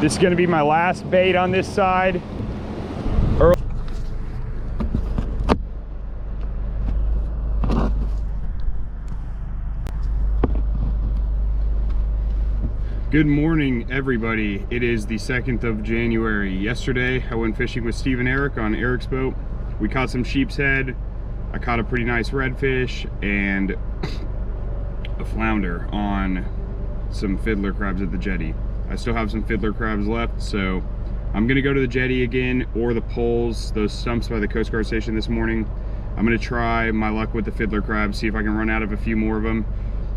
This is gonna be my last bait on this side. Good morning, everybody. It is the 2nd of January. Yesterday, I went fishing with Steve and Eric on Eric's boat. We caught some sheepshead. I caught a pretty nice redfish and a flounder on some fiddler crabs at the jetty. I still have some fiddler crabs left, so I'm gonna go to the jetty again or the poles, those stumps by the Coast Guard station this morning. I'm gonna try my luck with the fiddler crabs, see if I can run out of a few more of them.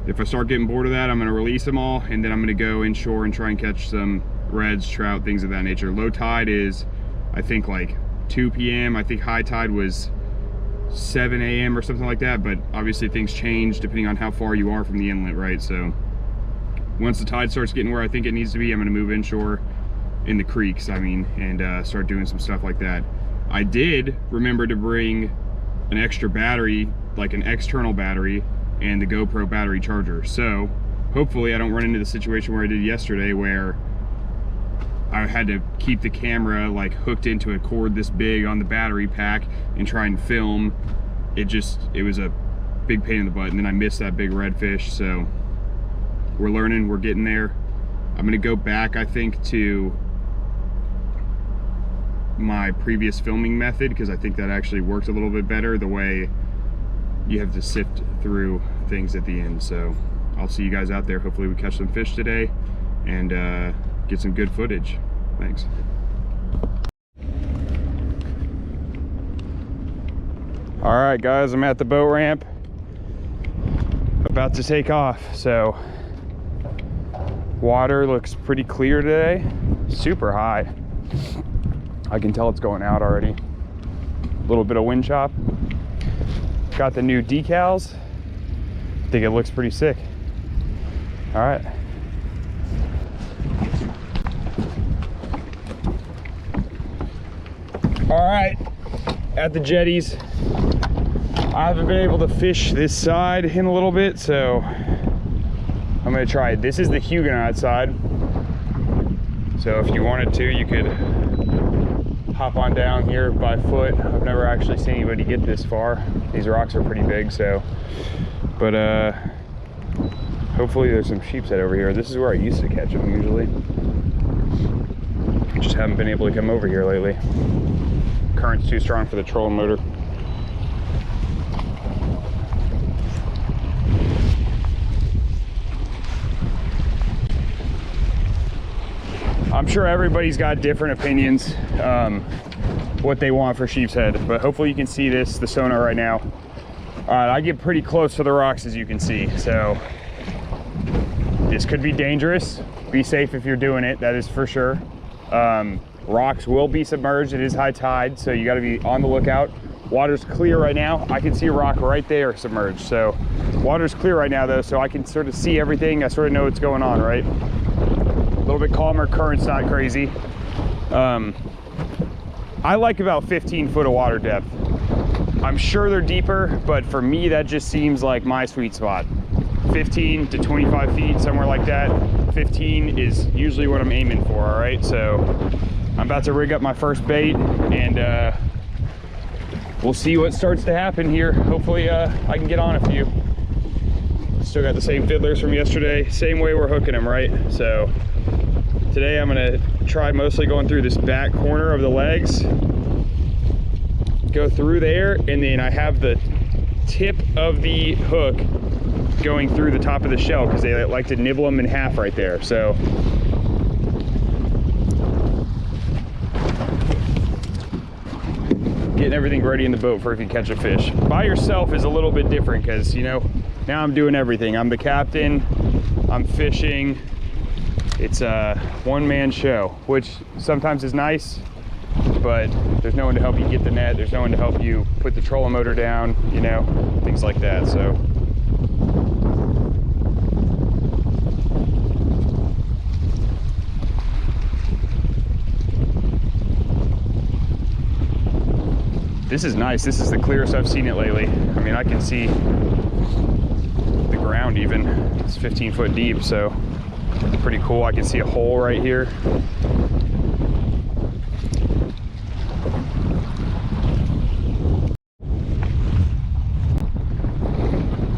If I start getting bored of that, I'm gonna release them all, and then I'm gonna go inshore and try and catch some reds, trout, things of that nature. Low tide is, I think, like 2 p.m. I think high tide was 7 a.m. or something like that, but obviously things change depending on how far you are from the inlet, right? So once the tide starts getting where I think it needs to be, I'm gonna move inshore in the creeks, and start doing some stuff like that. I did remember to bring an extra battery, like an external battery, and the GoPro battery charger. So hopefully I don't run into the situation where I did yesterday where I had to keep the camera like hooked into a cord this big on the battery pack and try and film. It was a big pain in the butt, and then I missed that big redfish. So we're learning, we're getting there. I'm gonna go back, I think, to my previous filming method because I think that actually worked a little bit better, the way you have to sift through things at the end. So I'll see you guys out there. Hopefully we catch some fish today and get some good footage. Thanks. All right, guys, I'm at the boat ramp, about to take off. So water looks pretty clear today, super high. I can tell it's going out already. A little bit of wind chop. Got the new decals. I think it looks pretty sick. All right. All right, at the jetties. I haven't been able to fish this side in a little bit, so I'm gonna try it. This is the Huguenot side. So if you wanted to, you could hop on down here by foot. I've never actually seen anybody get this far. These rocks are pretty big, so, but hopefully there's some sheepshead over here. This is where I used to catch them usually. Just haven't been able to come over here lately. Current's too strong for the trolling motor. I'm sure everybody's got different opinions, what they want for sheepshead, but hopefully you can see this, the sonar right now. All right, I get pretty close to the rocks, as you can see, so this could be dangerous. Be safe if you're doing it, that is for sure. Rocks will be submerged, it is high tide, so you gotta be on the lookout. Water's clear right now. I can see a rock right there submerged, so water's clear right now though, so I can sort of see everything. I sort of know what's going on, right? A little bit calmer, current's not crazy. I like about 15 foot of water depth. I'm sure they're deeper, but for me, that just seems like my sweet spot. 15 to 25 feet, somewhere like that. 15 is usually what I'm aiming for, all right? So I'm about to rig up my first bait, and we'll see what starts to happen here. Hopefully I can get on a few. Still got the same fiddlers from yesterday, same way we're hooking them, right? So today I'm gonna try mostly going through this back corner of the legs, go through there, and then I have the tip of the hook going through the top of the shell because they like to nibble them in half right there. So getting everything ready in the boat for if you catch a fish. By yourself is a little bit different because, you know, now I'm doing everything. I'm the captain, I'm fishing. It's a one-man show, which sometimes is nice, but there's no one to help you get the net. There's no one to help you put the trolling motor down, you know, things like that. So this is nice. This is the clearest I've seen it lately. I mean, I can see the ground even. It's 15 foot deep, so it's pretty cool. I can see a hole right here.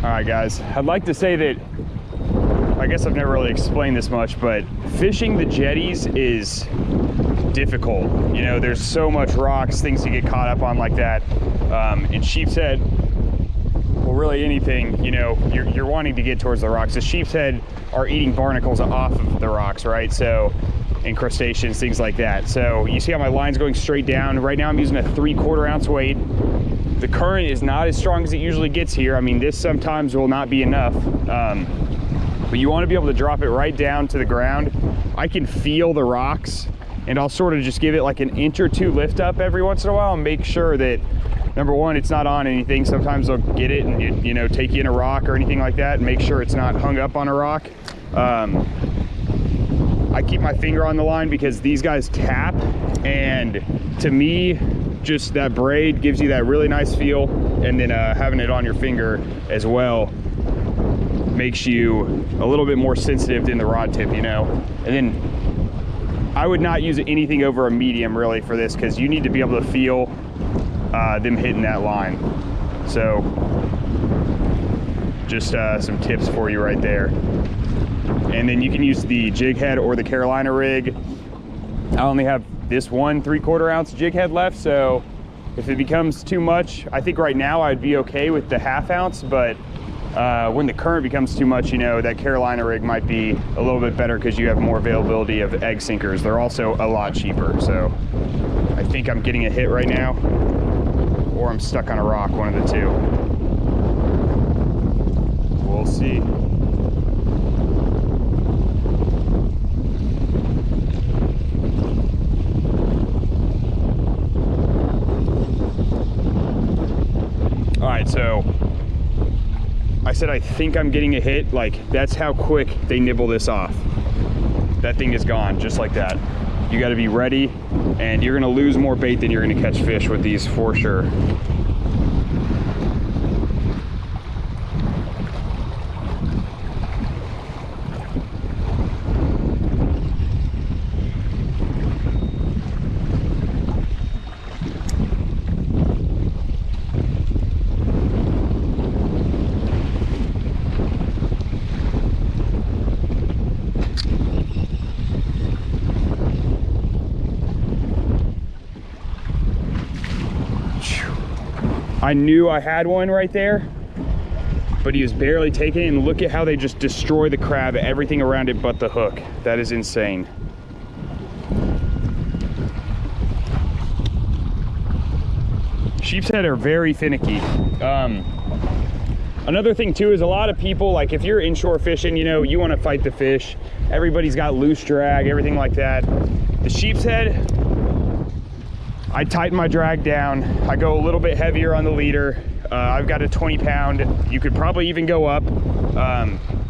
All right, guys, I'd like to say that, I guess I've never really explained this much, but fishing the jetties is difficult. You know, there's so much rocks, things to get caught up on like that. In Sheepshead, well, really anything, you know, you're wanting to get towards the rocks. The Sheepshead are eating barnacles off of the rocks, right? So, and crustaceans, things like that. So you see how my line's going straight down. Right now I'm using a 3/4 ounce weight. The current is not as strong as it usually gets here. I mean, this sometimes will not be enough. But you want to be able to drop it right down to the ground. I can feel the rocks, and I'll sort of just give it like an inch or two lift up every once in a while and make sure that, number one, it's not on anything. Sometimes they'll get it and, you know, take you in a rock or anything like that, and make sure it's not hung up on a rock. I keep my finger on the line because these guys tap, and to me, just that braid gives you that really nice feel, and then having it on your finger as well makes you a little bit more sensitive in the rod tip, you know. And then I would not use anything over a medium really for this, because you need to be able to feel them hitting that line. So just some tips for you right there. And then you can use the jig head or the Carolina rig. I only have this one 3/4 ounce jig head left, so if it becomes too much, I think right now I'd be okay with the 1/2 ounce, but when the current becomes too much, you know, that Carolina rig might be a little bit better because you have more availability of egg sinkers. They're also a lot cheaper. So I think I'm getting a hit right now, or I'm stuck on a rock, one of the two. We'll see. All right, so I said I think I'm getting a hit. Like, that's how quick they nibble this off. That thing is gone just like that. You got to be ready, and you're going to lose more bait than you're going to catch fish with these for sure. I knew I had one right there, but he was barely taking it, and look at how they just destroy the crab, everything around it but the hook. That is insane. Sheepshead are very finicky. Another thing too is a lot of people, like if you're inshore fishing, you know, you want to fight the fish. Everybody's got loose drag, everything like that. The sheepshead, I tighten my drag down. I go a little bit heavier on the leader. I've got a 20 pound. You could probably even go up.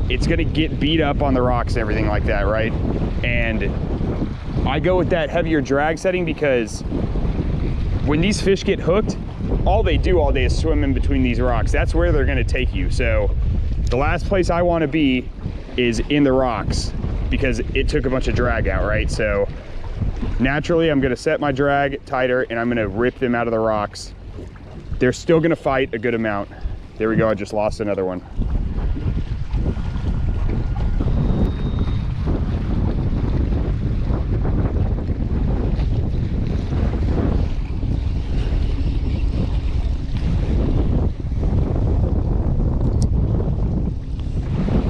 It's gonna get beat up on the rocks and everything like that, right? And I go with that heavier drag setting because when these fish get hooked, all they do all day is swim in between these rocks. That's where they're gonna take you. So the last place I wanna be is in the rocks because it took a bunch of drag out, right? So naturally, I'm gonna set my drag tighter and I'm gonna rip them out of the rocks. They're still gonna fight a good amount. There we go, I just lost another one.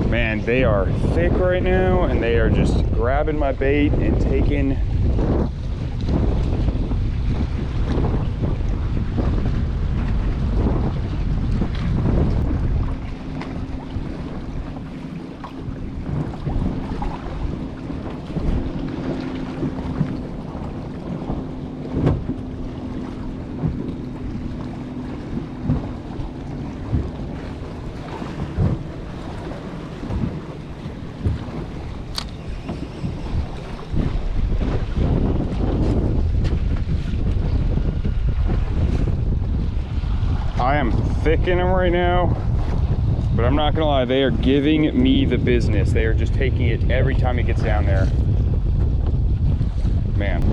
Man, they are thick right now, and they are just grabbing my bait and taking. I am thicking them right now, but I'm not gonna lie, they are giving me the business. They are just taking it every time it gets down there. man.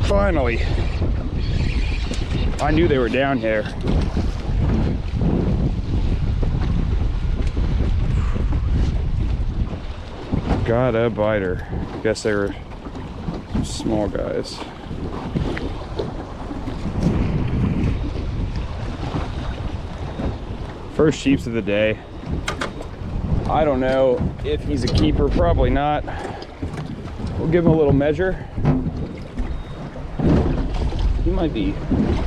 Finally, I knew they were down here. Got a biter. Guess they were small guys. First sheeps of the day. I don't know if he's a keeper, probably not. We'll give him a little measure. He might be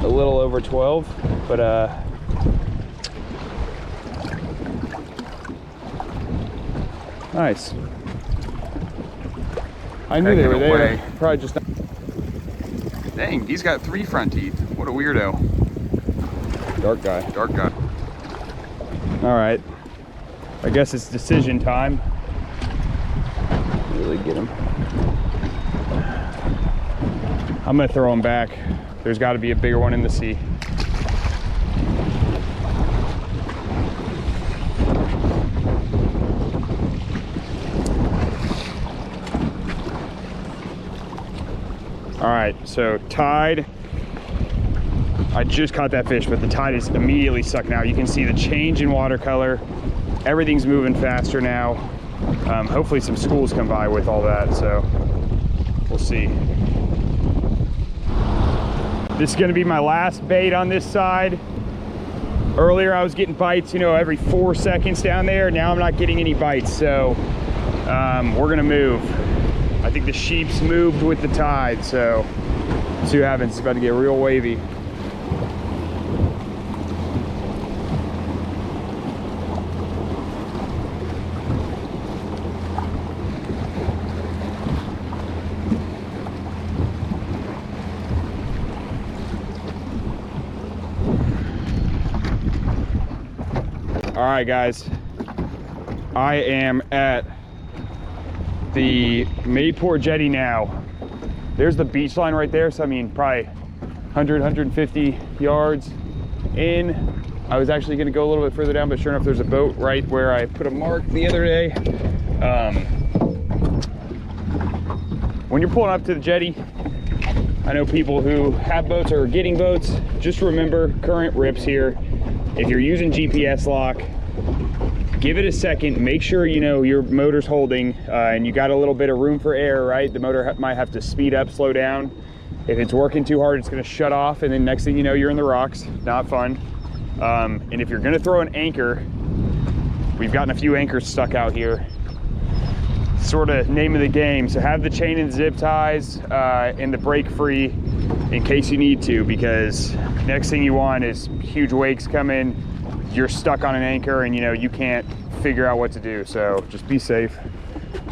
a little over 12, but nice. I knew they were there. Probably just. Dang, he's got 3 front teeth. What a weirdo. Dark guy. Dark guy. All right. I guess it's decision time. Really get him. I'm gonna throw him back. There's got to be a bigger one in the sea. All right, so tide. I just caught that fish, but the tide is immediately sucking out. You can see the change in water color. Everything's moving faster now. Hopefully some schools come by with all that, so we'll see. This is gonna be my last bait on this side. Earlier I was getting bites, you know, every 4 seconds down there. Now I'm not getting any bites, so we're gonna move. I think the sheeps moved with the tide, so let's see what happens. It's about to get real wavy. All right, guys, I am at the Mayport jetty now. There's the beach line right there, so I mean probably 100, 150 yards in. I was actually gonna go a little bit further down, but sure enough there's a boat right where I put a mark the other day. When you're pulling up to the jetty, I know people who have boats or are getting boats, just remember current rips here. If you're using GPS lock, give it a second, make sure you know your motor's holding and you got a little bit of room for air, right? The motor might have to speed up, slow down. If it's working too hard, it's gonna shut off, and then next thing you know, you're in the rocks. Not fun. And if you're gonna throw an anchor, we've gotten a few anchors stuck out here. Sort of name of the game. So have the chain and zip ties and the brake free in case you need to, because next thing you want is huge wakes coming, you're stuck on an anchor and you know you can't figure out what to do. So just be safe.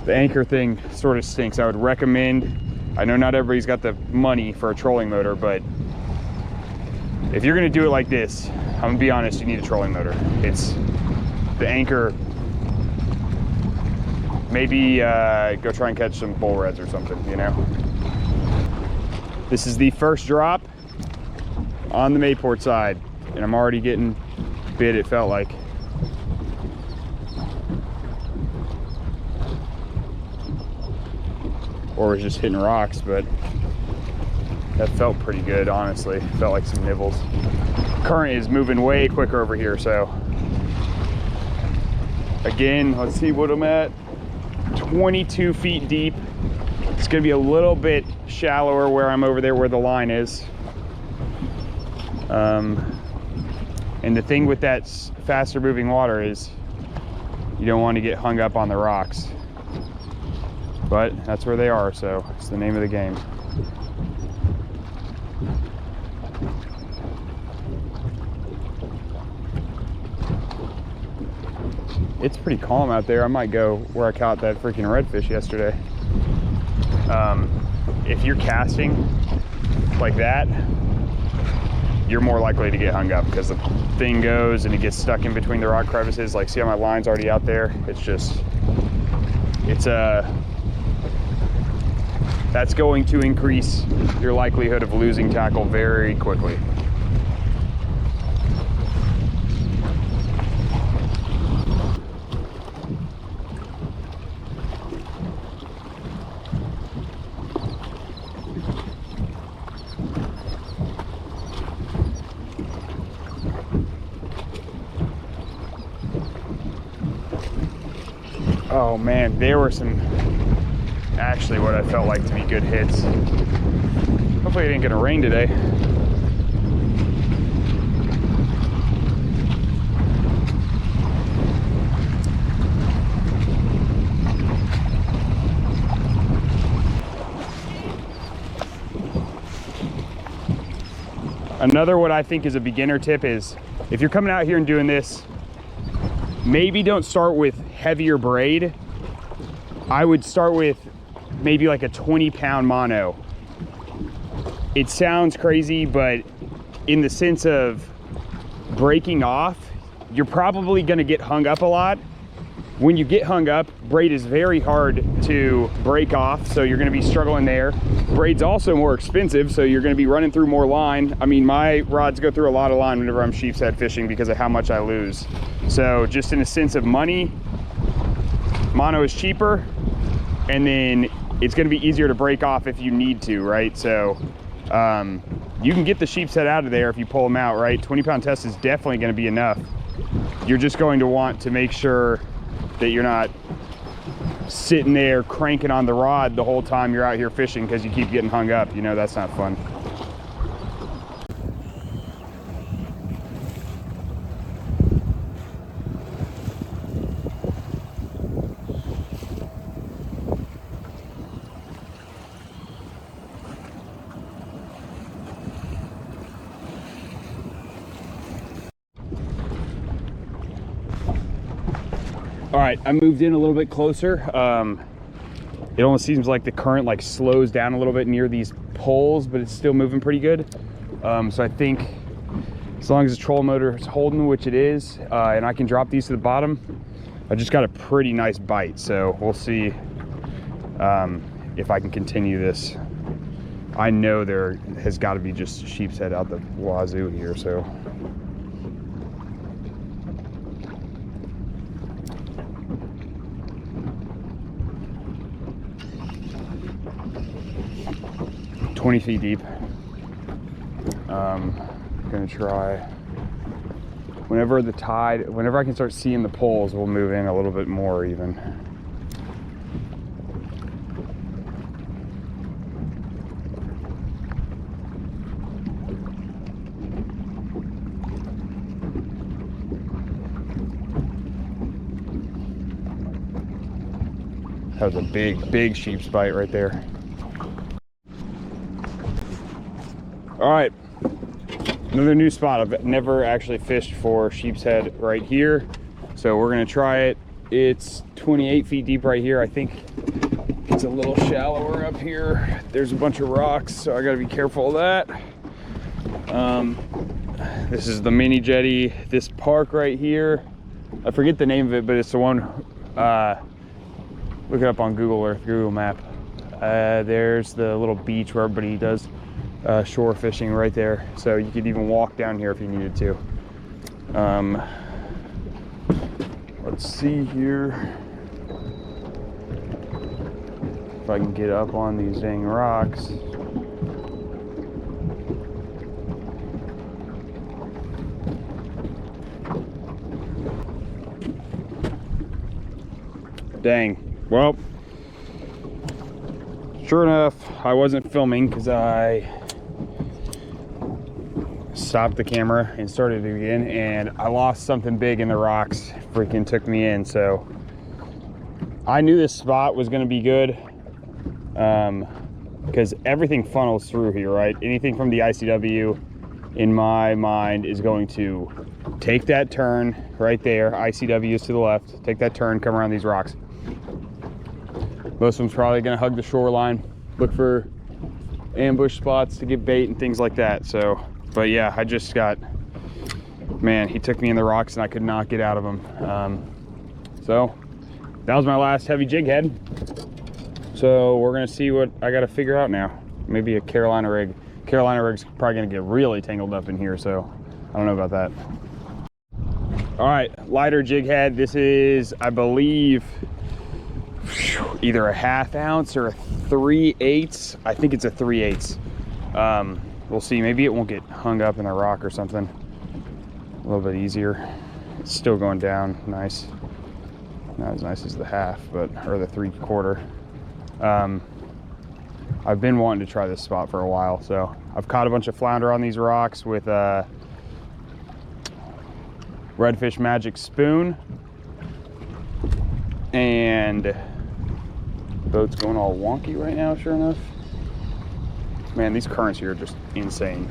The anchor thing sort of stinks. I would recommend, I know not everybody's got the money for a trolling motor, but if you're gonna do it like this, I'm gonna be honest, you need a trolling motor. It's the anchor. Maybe go try and catch some bull reds or something, you know? This is the first drop on the Mayport side, and I'm already getting bit, it felt like. Or was just hitting rocks, but that felt pretty good, honestly. Felt like some nibbles. Current is moving way quicker over here, so. Again, let's see what I'm at. 22 feet deep. It's gonna be a little bit shallower where I'm over there where the line is. And the thing with that faster moving water is you don't want to get hung up on the rocks. But that's where they are, so it's the name of the game. it's pretty calm out there. I might go where I caught that freaking redfish yesterday. If you're casting like that, you're more likely to get hung up because the thing goes and it gets stuck in between the rock crevices. Like, see how my line's already out there? It's just, that's going to increase your likelihood of losing tackle very quickly. Oh man, there were some, actually what I felt like to be good hits. Hopefully it ain't gonna rain today. Another what I think is a beginner tip is, if you're coming out here and doing this, maybe don't start with heavier braid. I would start with maybe like a 20-pound mono. It sounds crazy, but in the sense of breaking off, you're probably gonna get hung up a lot. When you get hung up, braid is very hard to break off, so you're gonna be struggling there. Braid's also more expensive, so you're gonna be running through more line. I mean, my rods go through a lot of line whenever I'm sheepshead fishing because of how much I lose. So just in a sense of money, mono is cheaper, and then it's gonna be easier to break off if you need to, right? So you can get the sheepshead out of there if you pull them out, right? 20-pound test is definitely gonna be enough. You're just going to want to make sure that you're not sitting there cranking on the rod the whole time you're out here fishing because you keep getting hung up. You know, that's not fun. All right, I moved in a little bit closer. It almost seems like the current like slows down a little bit near these poles, but it's still moving pretty good. So I think as long as the trolling motor is holding, which it is, and I can drop these to the bottom, I just got a pretty nice bite. So we'll see if I can continue this. I know there has got to be just sheepshead out the wazoo here, so. "20 feet deep." I'm gonna try, whenever I can start seeing the poles, we'll move in a little bit more even. That was a big sheep's bite right there. All right, another new spot. I've never actually fished for sheepshead right here, so we're gonna try it. It's 28 feet deep right here. I think it's a little shallower up here. There's a bunch of rocks, so I gotta be careful of that. This is the mini jetty. This park right here, I forget the name of it, but it's the one, look it up on Google Earth, Google Map. There's the little beach where everybody does shore fishing right there, so you could even walk down here if you needed to. Let's see here if I can get up on these dang rocks. Dang, well, sure enough, I wasn't filming because I stopped the camera and started it again, and I lost something big in the rocks. Freaking took me in. So I knew this spot was going to be good because everything funnels through here, right? Anything from the ICW in my mind is going to take that turn right there. ICW is to the left. Take that turn, come around these rocks. Most of them's probably gonna hug the shoreline, look for ambush spots to get bait and things like that. So, but yeah, I just got, man, he took me in the rocks and I could not get out of him. So that was my last heavy jig head. So we're gonna see what I gotta figure out now. Maybe a Carolina rig. Carolina rig's probably gonna get really tangled up in here, so I don't know about that. All right, lighter jig head. This is, I believe, either a 1/2 ounce or a 3/8. I think it's a 3/8. We'll see, maybe it won't get hung up in a rock or something. A little bit easier. It's still going down, nice. Not as nice as the 1/2, but, or the 3/4. I've been wanting to try this spot for a while, so I've caught a bunch of flounder on these rocks with Redfish Magic Spoon, and the boat's going all wonky right now, sure enough. Man, these currents here are just insane.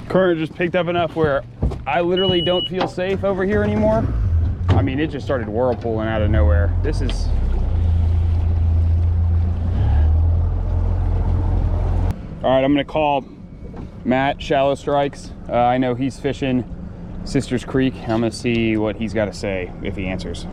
Current just picked up enough where I literally don't feel safe over here anymore. I mean, it just started whirlpooling out of nowhere. This is... All right, I'm gonna call Matt, Shallow Strikes. I know he's fishing Sisters Creek. I'm gonna see what he's got to say if he answers.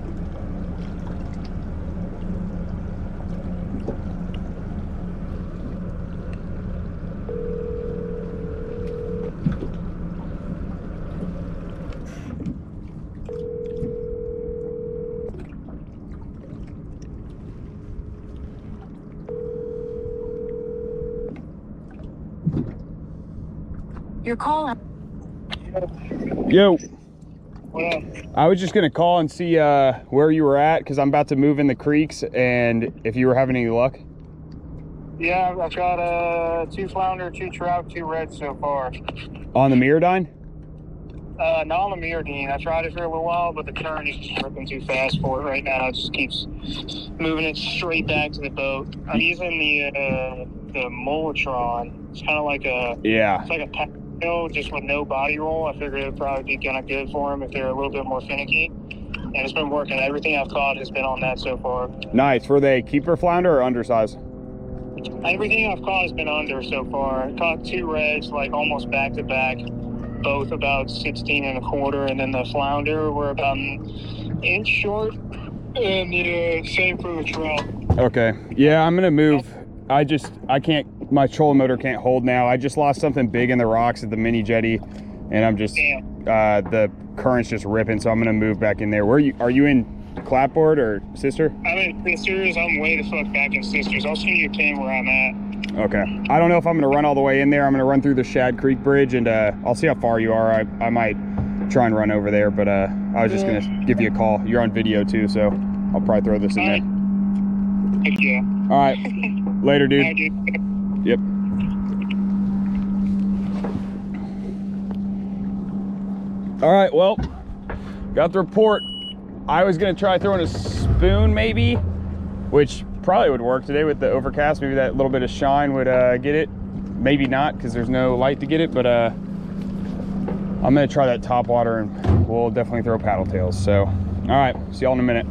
Your call. Yo. What up? I was just gonna call and see where you were at, because I'm about to move in the creeks, and if you were having any luck. Yeah, I've got 2 flounder, 2 trout, 2 reds so far. On the Mirrodine? Not on the Mirrodine. I tried it for a little while, but the current is just ripping too fast for it right now. It just keeps moving it straight back to the boat. I'm using the Molotron. It's kind of like a... Yeah. It's like a paddle just with no body roll. I figured it would probably be kind of good for them if they're a little bit more finicky. And it's been working. Everything I've caught has been on that so far. Nice. Were they keeper flounder or undersize? Everything I've caught has been under so far. I caught 2 reds, like almost back to back, both about 16 1/4, and then the flounder were about an inch short, and same for the trout. Okay. Yeah, I'm gonna move. I can't, my trolling motor can't hold now. I just lost something big in the rocks at the mini jetty, and I'm just, the current's just ripping, so I'm gonna move back in there. Where are you in Clapboard or Sister? I'm in Sisters. I'm way the fuck back in Sisters. I'll send you a pin where I'm at. Okay. I don't know if I'm gonna run all the way in there. I'm gonna run through the Shad Creek Bridge, and I'll see how far you are. I might try and run over there, but I was just gonna give you a call. You're on video too, so I'll probably throw this in there. Heck yeah. All right. Later, dude. Bye, dude. Yep. All right, well, got the report. I was gonna try throwing a spoon maybe, which probably would work today with the overcast. Maybe that little bit of shine would get it. Maybe not, because there's no light to get it, but I'm gonna try that top water, and we'll definitely throw paddle tails. So, all right, see y'all in a minute.